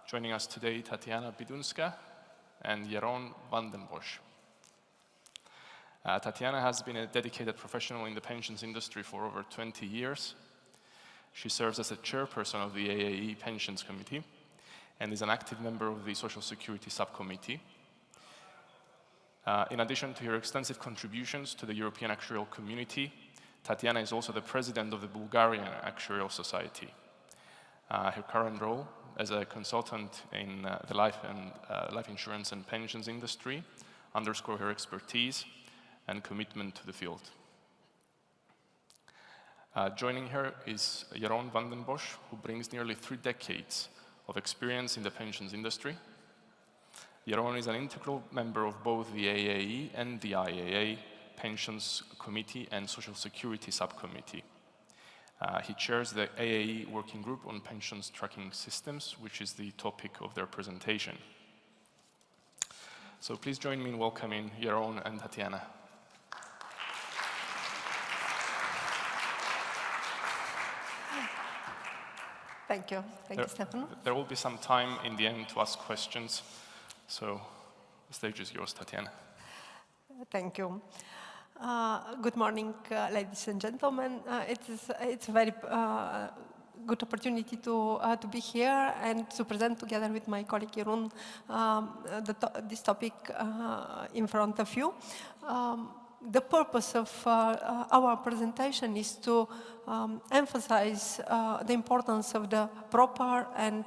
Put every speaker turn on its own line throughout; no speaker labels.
Joining us today, Tatiana Bitunska and Jeroen van den Bosch. Tatiana has been a dedicated professional in the pensions industry for over 20 years. She serves as a chairperson of the AAE Pensions Committee and is an active member of the Social Security Subcommittee. In addition to her extensive contributions to the European actuarial community, Tatiana is also the president of the Bulgarian Actuarial Society. Her current role as a consultant in the life insurance and pensions industry underscore her expertise and commitment to the field. Joining her is Jeroen van den Bosch, who brings nearly 3 decades of experience in the pensions industry. Jeroen is an integral member of both the AAE and the IAA Pensions Committee and Social Security Subcommittee. He chairs the AAE Working Group on Pensions Tracking Systems, which is the topic of their presentation. So please join me in welcoming Jeroen and Tatiana.
Thank you. Thank you, Stefano.
There will be some time in the end to ask questions. So the stage is yours, Tatiana.
Thank you. Good morning, ladies and gentlemen. It's a very good opportunity to be here and to present together with my colleague Jeroen this topic in front of you. The purpose of our presentation is to emphasize the importance of the proper and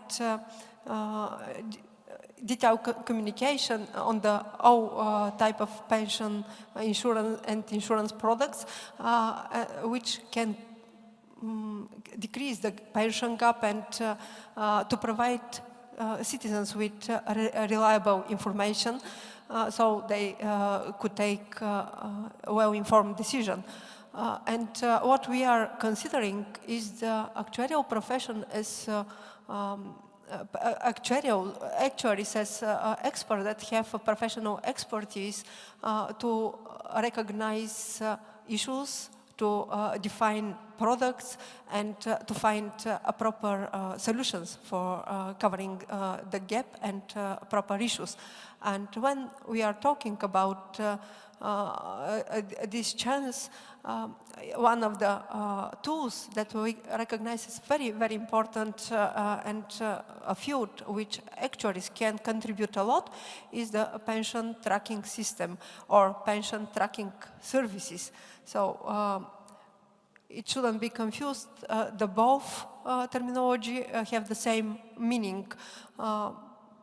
detailed communication on the all type of pension insurance and insurance products, which can decrease the pension gap and to provide citizens with reliable information so they could take a well-informed decision. And what we are considering is the actuarial profession as actuaries as experts that have a professional expertise to recognize issues, to define products, and to find proper solutions for covering the gap and proper issues. And when we are talking about this chance, one of the tools that we recognize as very, very important and a field which actuaries can contribute a lot is the pension tracking system or pension tracking services. So it shouldn't be confused. The both terminology have the same meaning.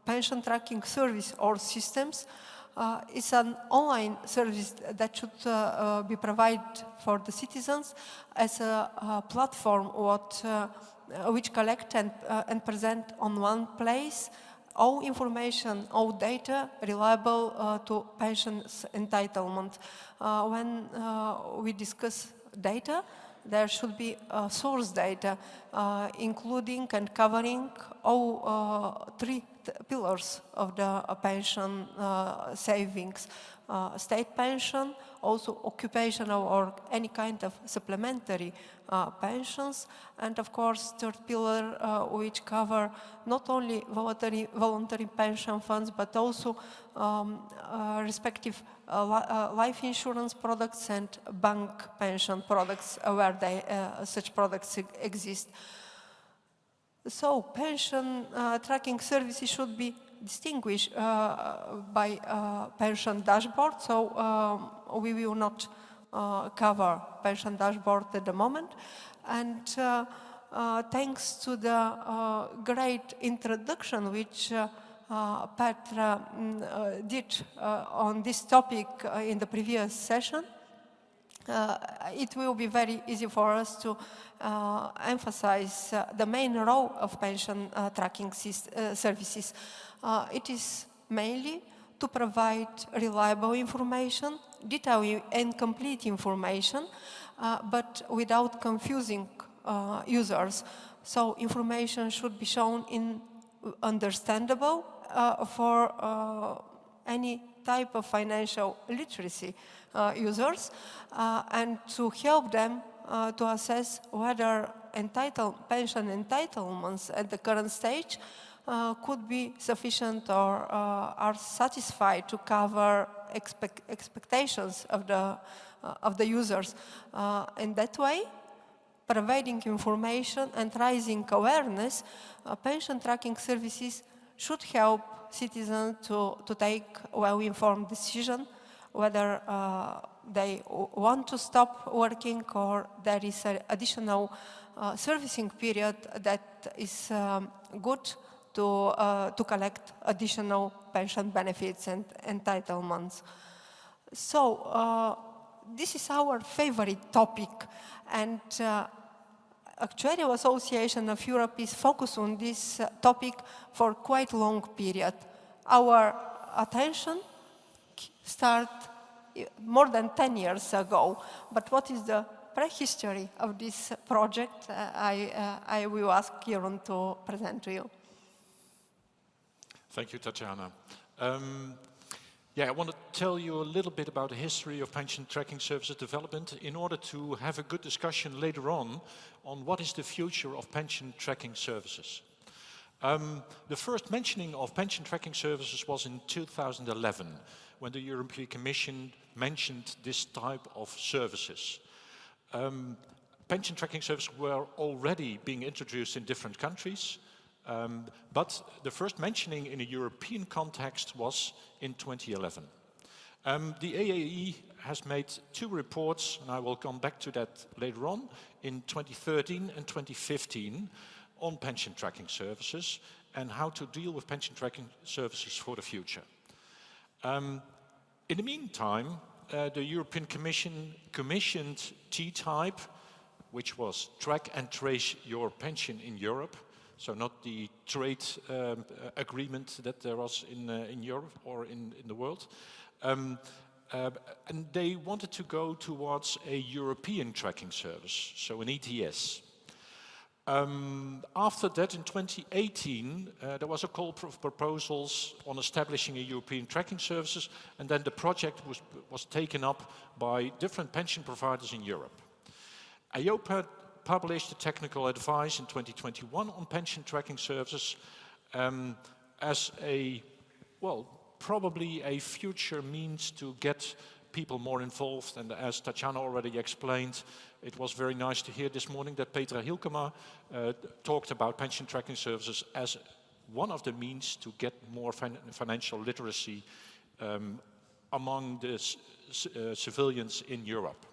Pension tracking service or systems is an online service that should be provided for the citizens as a platform which collect and present on one place all information, all data reliable to pensions entitlement. When we discuss data, there should be source data, including and covering all 3 pillars of the pension savings. State pension, also occupational or any kind of supplementary pensions, and of course third pillar which cover not only voluntary pension funds but also respective life insurance products and bank pension products where such products exist. So pension tracking services should be distinguished by pension dashboard. So we will not cover pension dashboard at the moment. And thanks to the great introduction which Petra did on this topic in the previous session, it will be very easy for us to emphasize the main role of pension tracking services. It is mainly to provide reliable information, detailed and complete information, but without confusing users. So information should be shown in understandable for any type of financial literacy users and to help them to assess whether pension entitlements at the current stage could be sufficient or are satisfied to cover expectations of the users. In that way, providing information and raising awareness, pension tracking services should help citizens to take well-informed decision whether they want to stop working or there is an additional servicing period that is good to collect additional pension benefits and entitlements. So this is our favorite topic, and Actuarial Association of Europe is focused on this topic for quite a long period. Our attention started more than 10 years ago, but what is the prehistory of this project? I will ask Jeroen to present to you.
Thank you, Tatiana. I want to tell you a little bit about the history of pension tracking services development in order to have a good discussion later on what is the future of pension tracking services. The first mentioning of pension tracking services was in 2011, when the European Commission mentioned this type of services. Pension tracking services were already being introduced in different countries, but the first mentioning in a European context was in 2011. The AAE has made 2 reports, and I will come back to that later on, in 2013 and 2015 on pension tracking services and how to deal with pension tracking services for the future. In the meantime, the European Commission commissioned T-type, which was track and trace your pension in Europe, so not the trade agreement that there was in Europe or in the world. And they wanted to go towards a European tracking service, so an ETS. After that, in 2018, there was a call for proposals on establishing a European tracking services, and then the project was taken up by different pension providers in Europe. EIOPA published a technical advice in 2021 on pension tracking services as a, well, probably a future means to get people more involved. And as Tatiana already explained, it was very nice to hear this morning that Petra Hilkema talked about pension tracking services as one of the means to get more financial literacy among the civilians in Europe.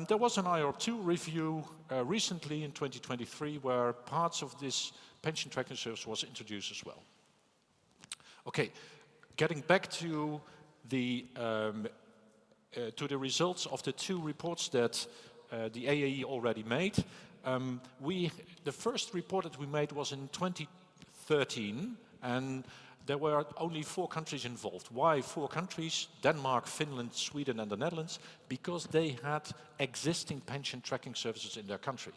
There was an IR2 review recently in 2023 where parts of this pension tracking service was introduced as well. Okay, getting back to the results of the 2 reports that the AAE already made. The first report that we made was in 2013, and there were only 4 countries involved. Why 4 countries? Denmark, Finland, Sweden and the Netherlands, because they had existing pension tracking services in their country.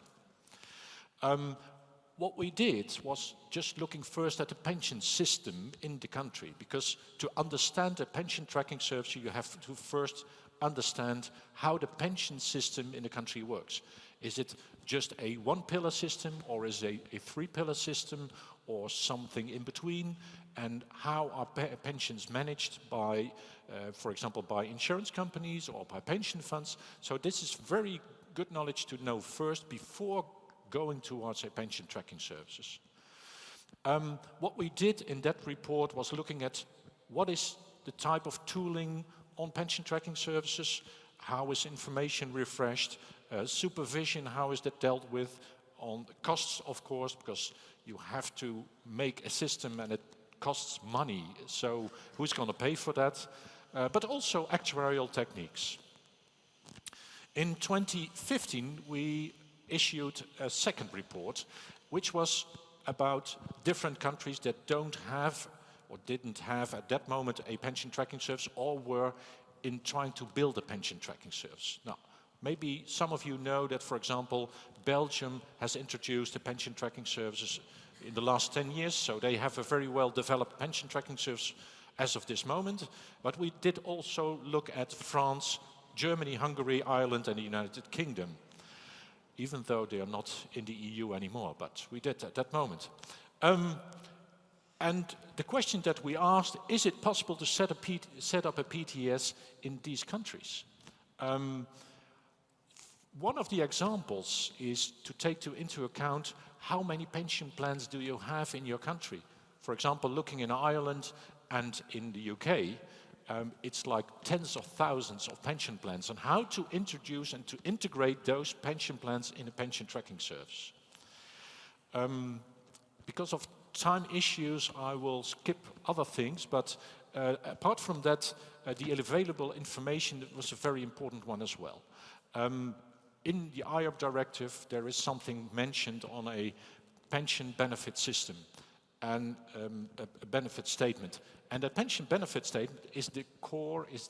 What we did was just looking first at the pension system in the country, because to understand the pension tracking service, you have to first understand how the pension system in the country works. Is it just a 1-pillar system, or is it a 3-pillar system, or something in between? And how are pensions managed by, for example, by insurance companies or by pension funds? So this is very good knowledge to know first before going towards a pension tracking services. What we did in that report was looking at what is the type of tooling on pension tracking services, how is information refreshed, supervision, how is that dealt with, on costs, of course, because you have to make a system and it costs money, so who's going to pay for that? But also actuarial techniques. In 2015, we issued a second report, which was about different countries that don't have or didn't have at that moment a pension tracking service or were in trying to build a pension tracking service. Now, maybe some of you know that, for example, Belgium has introduced a pension tracking services in the last 10 years, so they have a very well developed pension tracking service as of this moment. But we did also look at France, Germany, Hungary, Ireland and the United Kingdom, even though they are not in the EU anymore, but we did at that moment. And the question that we asked, is it possible to set up a PTS in these countries? One of the examples is to take into account how many pension plans do you have in your country. For example, looking in Ireland and in the UK, it's like tens of thousands of pension plans, and how to introduce and to integrate those pension plans in a pension tracking service. Because of time issues, I will skip other things, but apart from that, the available information was a very important one as well. In the IOP directive, there is something mentioned on a pension benefit system and a benefit statement. And that pension benefit statement is the core, is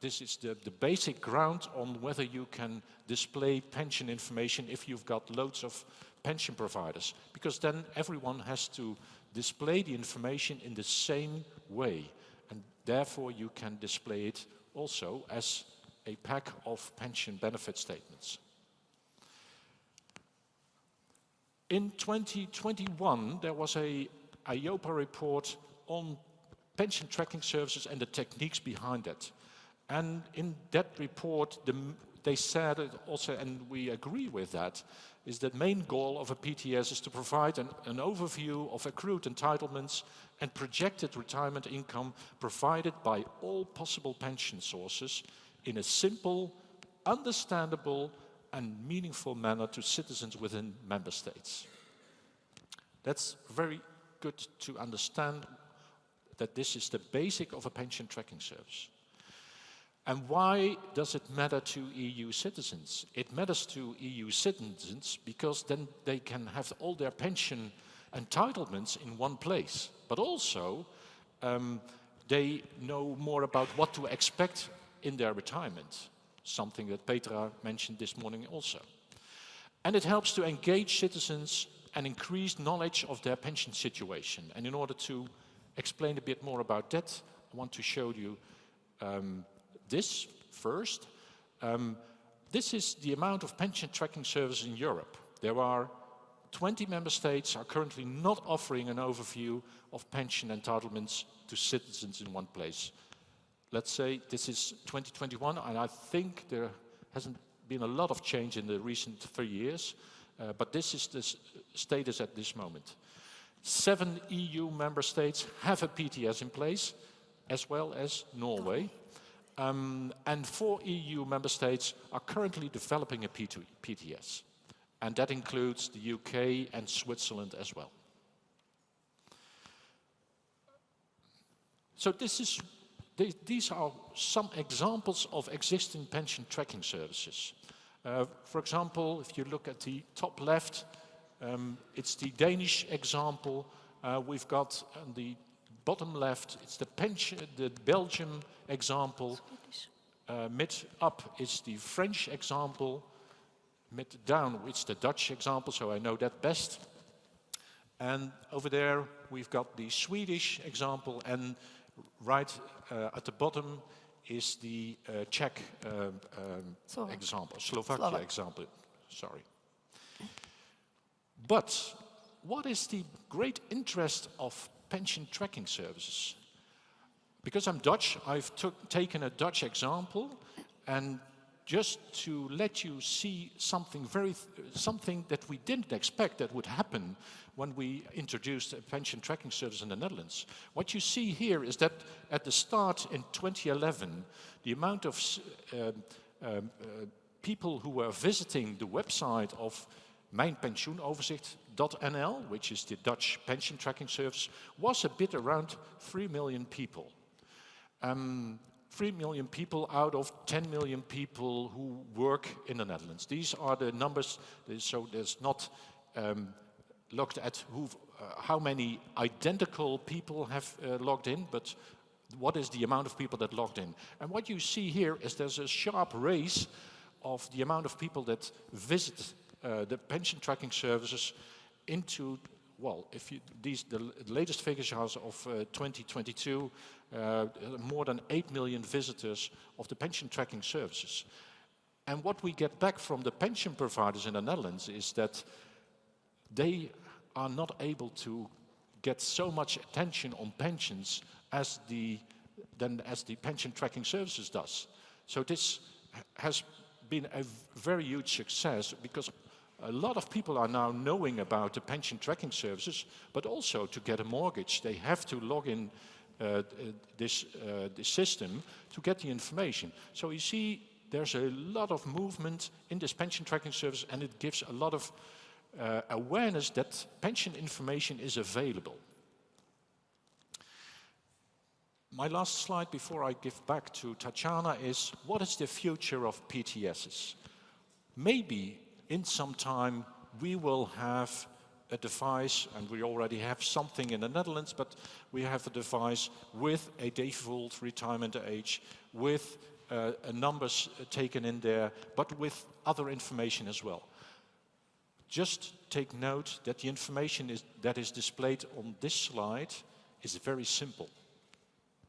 this is the basic ground on whether you can display pension information if you've got loads of pension providers. Because then everyone has to display the information in the same way. And therefore you can display it also as a pack of pension benefit statements. In 2021, there was a IOPA report on pension tracking services and the techniques behind it. And in that report, they said it also, and we agree with that, is that main goal of a PTS is to provide an overview of accrued entitlements and projected retirement income provided by all possible pension sources in a simple, understandable, and meaningful manner to citizens within member states. That's very good to understand that this is the basic of a pension tracking service. And why does it matter to EU citizens? It matters to EU citizens because then they can have all their pension entitlements in one place. But also, they know more about what to expect in their retirement, something that Petra mentioned this morning also. And it helps to engage citizens and increase knowledge of their pension situation. And in order to explain a bit more about that, I want to show you this first. This is the amount of pension tracking services in Europe. There are 20 member states are currently not offering an overview of pension entitlements to citizens in one place. Let's say this is 2021, and I think there hasn't been a lot of change in the recent 3 years, but this is the status at this moment. 7 EU member states have a PTS in place, as well as Norway. And 4 EU member states are currently developing a PTS. And that includes the UK and Switzerland as well. So these are some examples of existing pension tracking services. For example, if you look at the top left, it's the Danish example. We've got on the bottom left, it's the Belgium example. Mid up is the French example. Mid down, it's the Dutch example, so I know that best. And over there, we've got the Swedish example, and right at the bottom is the Czech example, Slovakia example, sorry. But what is the great interest of pension tracking services? Because I'm Dutch, I've taken a Dutch example, and just to let you see something that we didn't expect that would happen when we introduced a pension tracking service in the Netherlands. What you see here is that at the start in 2011, the amount of people who were visiting the website of mijnpensioenoverzicht.nl, which is the Dutch pension tracking service, was a bit around 3 million people. 3 million people out of 10 million people who work in the Netherlands. These are the numbers, so there's not looked at how many identical people have logged in, but what is the amount of people that logged in. And what you see here is there's a sharp raise of the amount of people that visit the pension tracking services into, well, the latest figures are of 2022, more than 8 million visitors of the pension tracking services. And what we get back from the pension providers in the Netherlands is that they are not able to get so much attention on pensions as the pension tracking services does. So this has been a very huge success because a lot of people are now knowing about the pension tracking services, but also to get a mortgage, they have to log in this system to get the information. So you see, there's a lot of movement in this pension tracking service, and it gives a lot of awareness that pension information is available. My last slide before I give back to Tatiana is, what is the future of PTSs? Maybe in some time we will have a device, and we already have something in the Netherlands, but we have a device with a default retirement age, with numbers taken in there, but with other information as well. Just take note that the information that is displayed on this slide is very simple.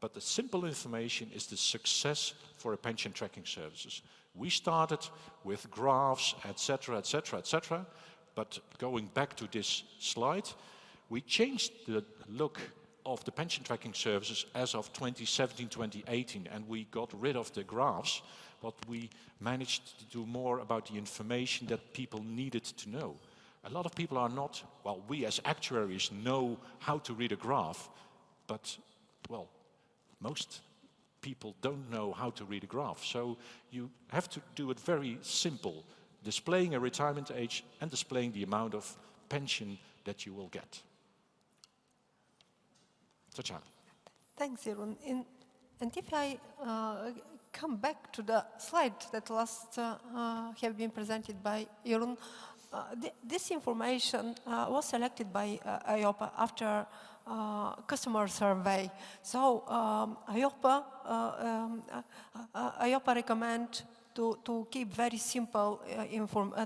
But the simple information is the success for a pension tracking services. We started with graphs, etc., etc., etc. But going back to this slide, we changed the look of the pension tracking services as of 2017, 2018, and we got rid of the graphs, but we managed to do more about the information that people needed to know. A lot of people are not, well, we as actuaries know how to read a graph, but, well, most people don't know how to read a graph. So you have to do it very simple, displaying a retirement age and displaying the amount of pension that you will get. Tatiana.
Thanks, Jeroen. And if I come back to the slide that last have been presented by Jeroen, this information was selected by EIOPA after customer survey. So EIOPA recommend to keep very simple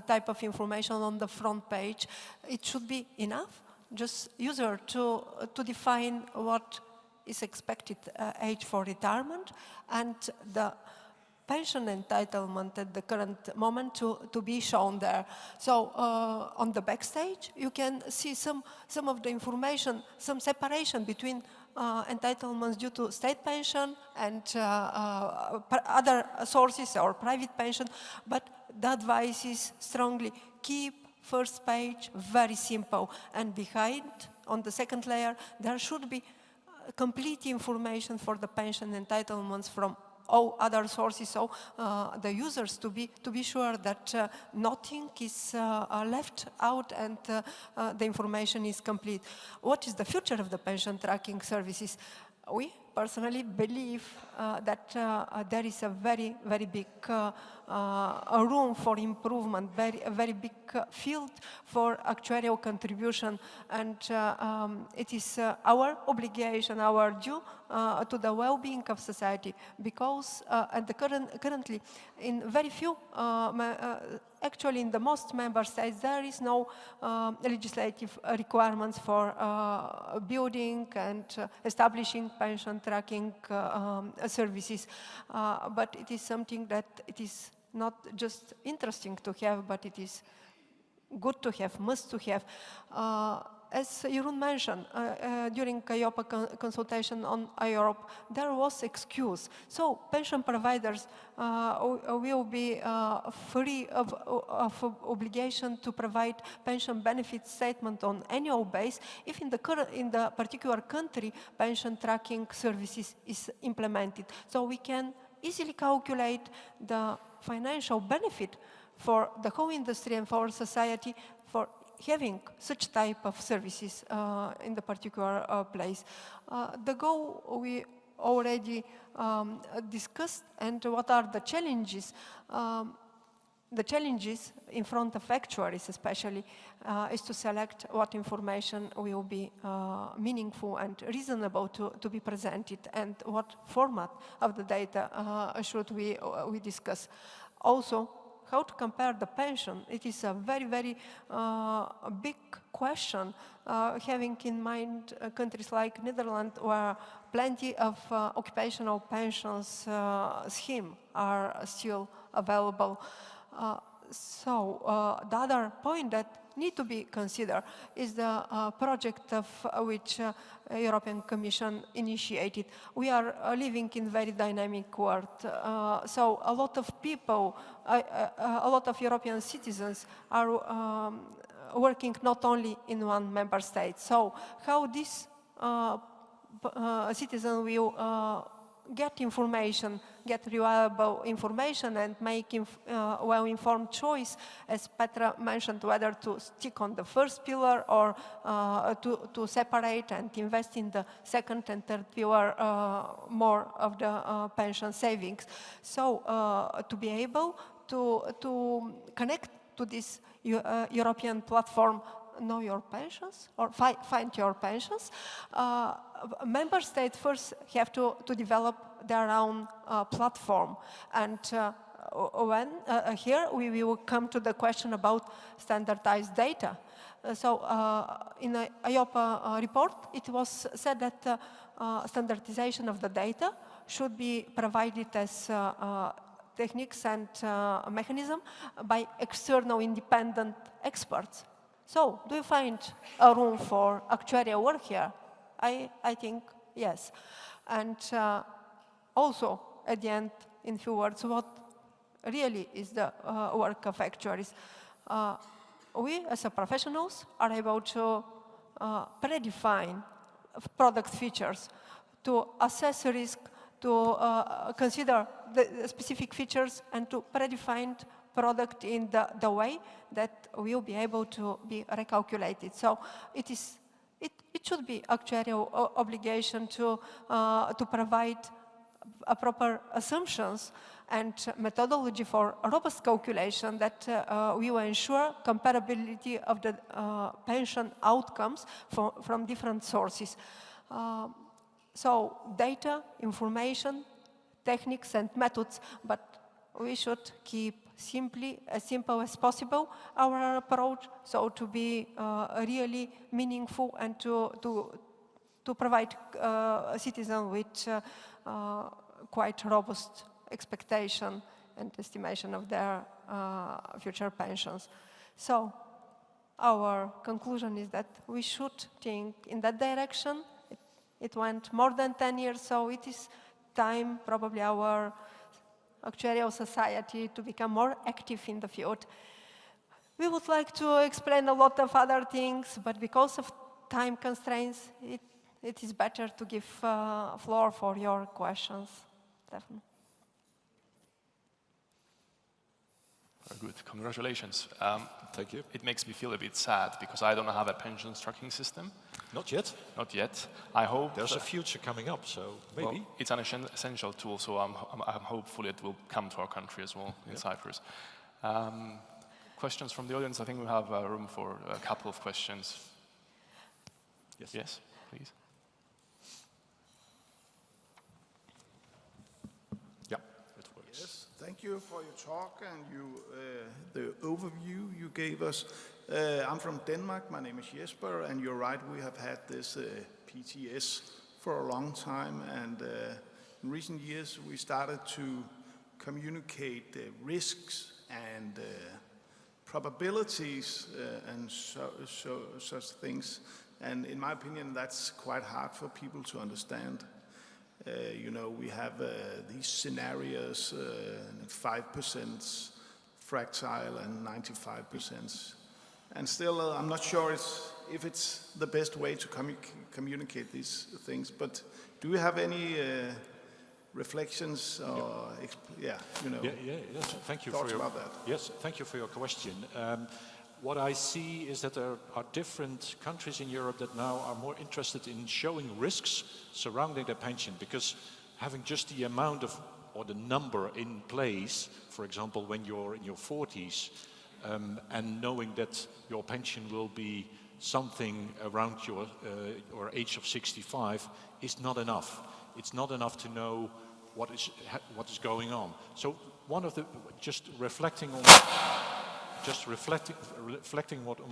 type of information on the front page. It should be enough, just user to define what is expected age for retirement and the pension entitlement at the current moment to be shown there. So on the backstage, you can see some of the information, some separation between entitlements due to state pension and other sources or private pension, but the advice is strongly keep first page very simple, and behind, on the second layer, there should be complete information for the pension entitlements from all other sources, so the users to be sure that nothing is left out and the information is complete. What is the future of the pension tracking services? We personally believe that there is a very, very big room for improvement, a very big field for actuarial contribution, and it is our obligation, our due to the well-being of society, because currently in very few, actually in the most member states, there is no legislative requirements for building and establishing pension tracking services, but it is something that it is not just interesting to have, but it is good to have, must to have. As Jeroen mentioned, during EIOPA consultation on Europe, there was excuse. So pension providers will be free of obligation to provide pension benefit statement on annual basis if in the particular country pension tracking services is implemented. So we can easily calculate the financial benefit for the whole industry and for society for having such type of services in the particular place. The goal we already discussed, and what are the challenges? The challenges in front of actuaries especially is to select what information will be meaningful and reasonable to be presented, and what format of the data should we discuss. Also, how to compare the pension. It is a very, very big question, having in mind countries like Netherlands, where plenty of occupational pensions scheme are still available. So the other point that need to be considered is the project of which European Commission initiated. We are living in very dynamic world, so a lot of people, a lot of European citizens are working not only in one member state. So how this citizen will get information, get reliable information and make well-informed choice, as Petra mentioned, whether to stick on the first pillar or to separate and invest in the second and third pillar more of the pension savings. So to be able to connect to this European platform, Know Your Pensions, or Find Your Pensions, member states first have to develop their own platform. And here we will come to the question about standardized data. So in the IOPA report, it was said that standardization of the data should be provided as techniques and mechanism by external independent experts. So, do you find a room for actuarial work here? I think yes. And also, at the end, in few words, what really is the work of actuaries? We, as a professionals, are able to predefine product features, to assess risk, to consider the specific features, and to predefine product in the way that will be able to be recalculated. So it should be actuarial obligation to provide a proper assumptions and methodology for robust calculation that will ensure comparability of the pension outcomes from different sources. So data, information, techniques and methods, but we should keep as simple as possible our approach, so to be really meaningful and to provide a citizen with quite robust expectation and estimation of their future pensions. So our conclusion is that we should think in that direction. It went more than 10 years, so it is time, probably our actuarial society, to become more active in the field. We would like to explain a lot of other things, but because of time constraints, it is better to give floor for your questions. Definitely.
Very good. Congratulations.
Thank you.
It makes me feel a bit sad because I don't have a pensions tracking system.
Not yet.
Not yet. I hope
there's a future coming up, so maybe.
Well, it's an essential tool, so I'm hopeful it will come to our country as well in Cyprus. Questions from the audience? I think we have room for a couple of questions.
Yes.
Yes, please.
Yeah, it works.
Yes, thank you for your talk and the overview you gave us. I'm from Denmark, my name is Jesper, and you're right, we have had this PTS for a long time, and in recent years we started to communicate risks and probabilities and such things, and in my opinion that's quite hard for people to understand. You know, we have these scenarios, 5% fractile and 95%. And still, I'm not sure if it's the best way to communicate these things. But do you have any reflections or, yes,
Thank you
thoughts
for
about that?
Yes, thank you for your question. What I see is that there are different countries in Europe that now are more interested in showing risks surrounding their pension, because having just the amount of or the number in place, for example, when you're in your 40s, and knowing that your pension will be something around your age of 65 is not enough. It's not enough to know what is going on. So one of the reflecting on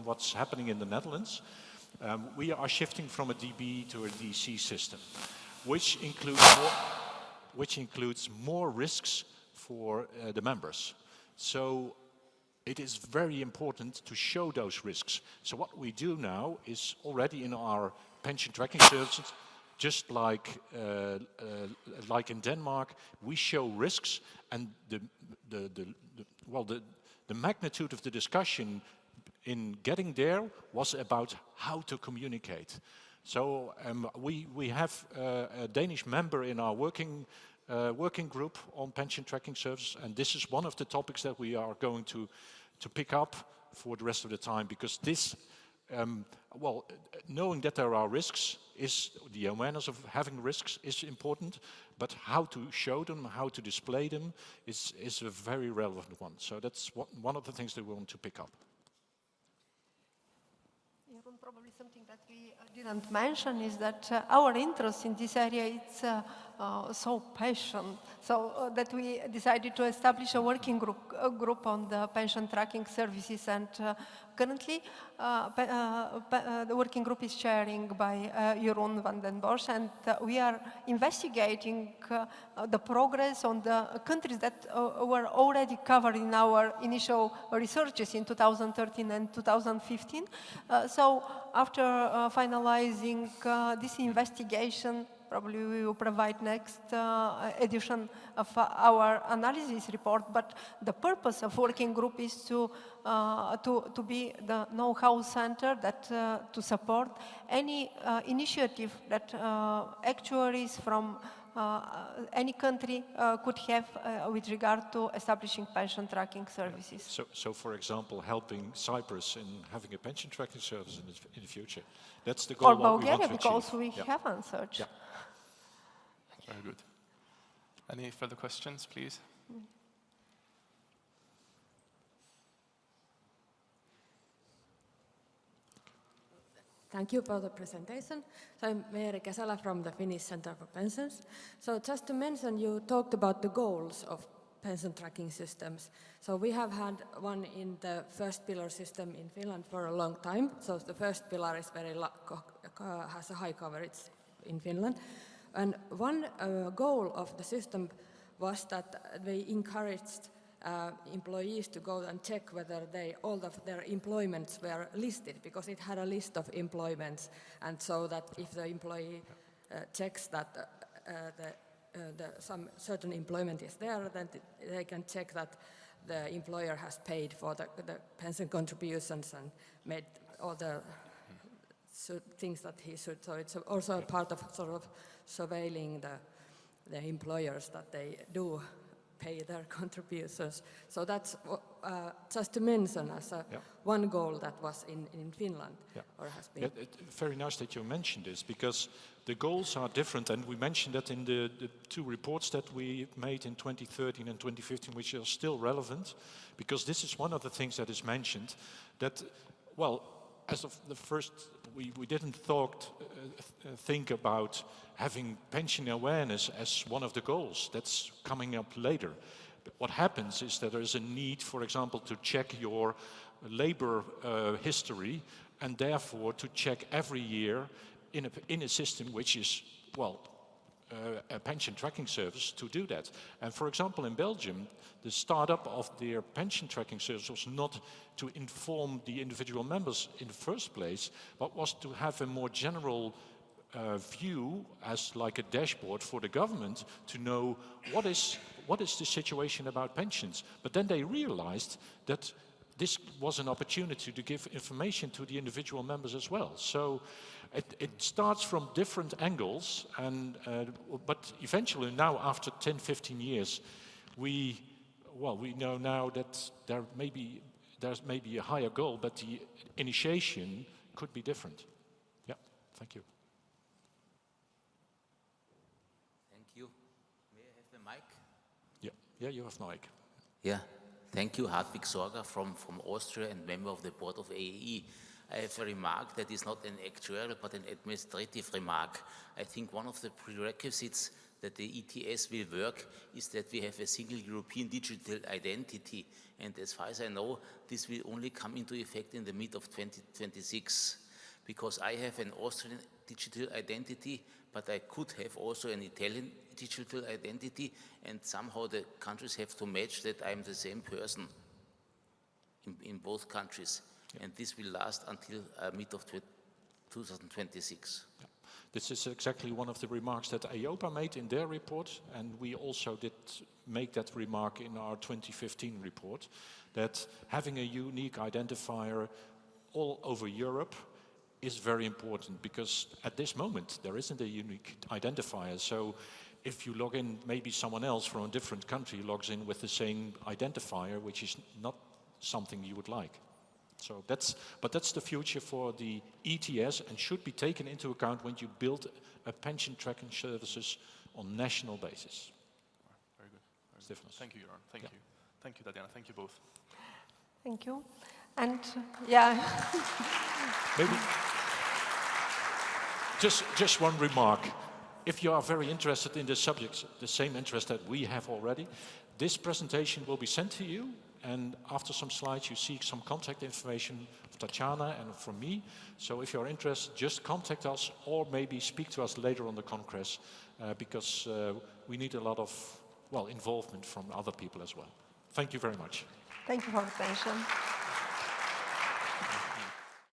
what's happening in the Netherlands, we are shifting from a DB to a DC system, which includes more risks for the members. So it is very important to show those risks. So what we do now is already in our pension tracking services, just like in Denmark, we show risks, and the magnitude of the discussion in getting there was about how to communicate. So we have a Danish member in our working group on pension tracking services, and this is one of the topics that we are going to pick up for the rest of the time, because this, knowing that there are risks, is the awareness of having risks is important, but how to show them, how to display them is a very relevant one. So that's one of the things that we want to pick up.
Probably something that we didn't mention is that our interest in this area is so passionate, so that we decided to establish a working group on the pension tracking services, and currently the working group is chairing by Jeroen van den Bosch, and we are investigating the progress on the countries that were already covered in our initial researches in 2013 and 2015. So after finalizing this investigation, probably we will provide next edition of our analysis report. But the purpose of working group is to be the know-how center that to support any initiative that actuaries from any country could have with regard to establishing pension tracking services.
So for example, helping Cyprus in having a pension tracking service in the future. That's the goal.
Or Bulgaria, because we haven't such.
Yeah.
Very good. Any further questions, please?
Thank you for the presentation. So I'm Meeri Kesälä from the Finnish Center for Pensions. So just to mention, you talked about the goals of pension tracking systems. So we have had one in the first pillar system in Finland for a long time. So the first pillar is has a high coverage in Finland. And one goal of the system was that they encouraged employees to go and check whether all of their employments were listed, because it had a list of employments, and so that if the employee checks that some certain employment is there, then they can check that the employer has paid for the pension contributions and made all the things that he should. So it's also a part of sort of surveilling the employers that they do pay their contributions. So that's just to mention as one goal that was in Finland, or has been.
Very nice that you mentioned this, because the goals are different, and we mentioned that in the two reports that we made in 2013 and 2015, which are still relevant, because this is one of the things that is mentioned, that, well, as of the first, we didn't think about having pension awareness as one of the goals. That's coming up later. But what happens is that there is a need, for example, to check your labor history, and therefore to check every year in a system which is, well, a pension tracking service to do that. And for example, in Belgium, the startup of their pension tracking service was not to inform the individual members in the first place, but was to have a more general view as like a dashboard for the government to know what is the situation about pensions. But then they realized that this was an opportunity to give information to the individual members as well. So it starts from different angles, and but eventually now, after 10, 15 years, we know now that there's maybe a higher goal, but the initiation could be different. Yeah, thank you.
Thank you. May I have the mic?
Yeah, you have mic.
Yeah. Thank you, Hartwig Sorger from Austria and member of the board of AAE. I have a remark that is not an actuarial but an administrative remark. I think one of the prerequisites that the ETS will work is that we have a single European digital identity, and as far as I know, this will only come into effect in the mid of 2026, because I have an Austrian digital identity, but I could have also an Italian digital identity, and somehow the countries have to match that I'm the same person. in both countries. And this will last until mid of 2026.
Yeah. This is exactly one of the remarks that EIOPA made in their report, and we also did make that remark in our 2015 report, that having a unique identifier all over Europe is very important, because at this moment there isn't a unique identifier. So if you log in, maybe someone else from a different country logs in with the same identifier, which is not something you would like. So that's the future for the ETS, and should be taken into account when you build a pension tracking services on national basis.
Very good. Very good. Thank you, Jeroen. Thank you. Thank you, Tatiana. Thank you both.
Thank you. And yeah.
Maybe just one remark. If you are very interested in the subject, the same interest that we have already, this presentation will be sent to you. And after some slides, you see some contact information of Tatiana and from me. So if you're interested, just contact us, or maybe speak to us later on the Congress, because we need a lot of, well, involvement from other people as well. Thank you very much.
Thank you for your attention.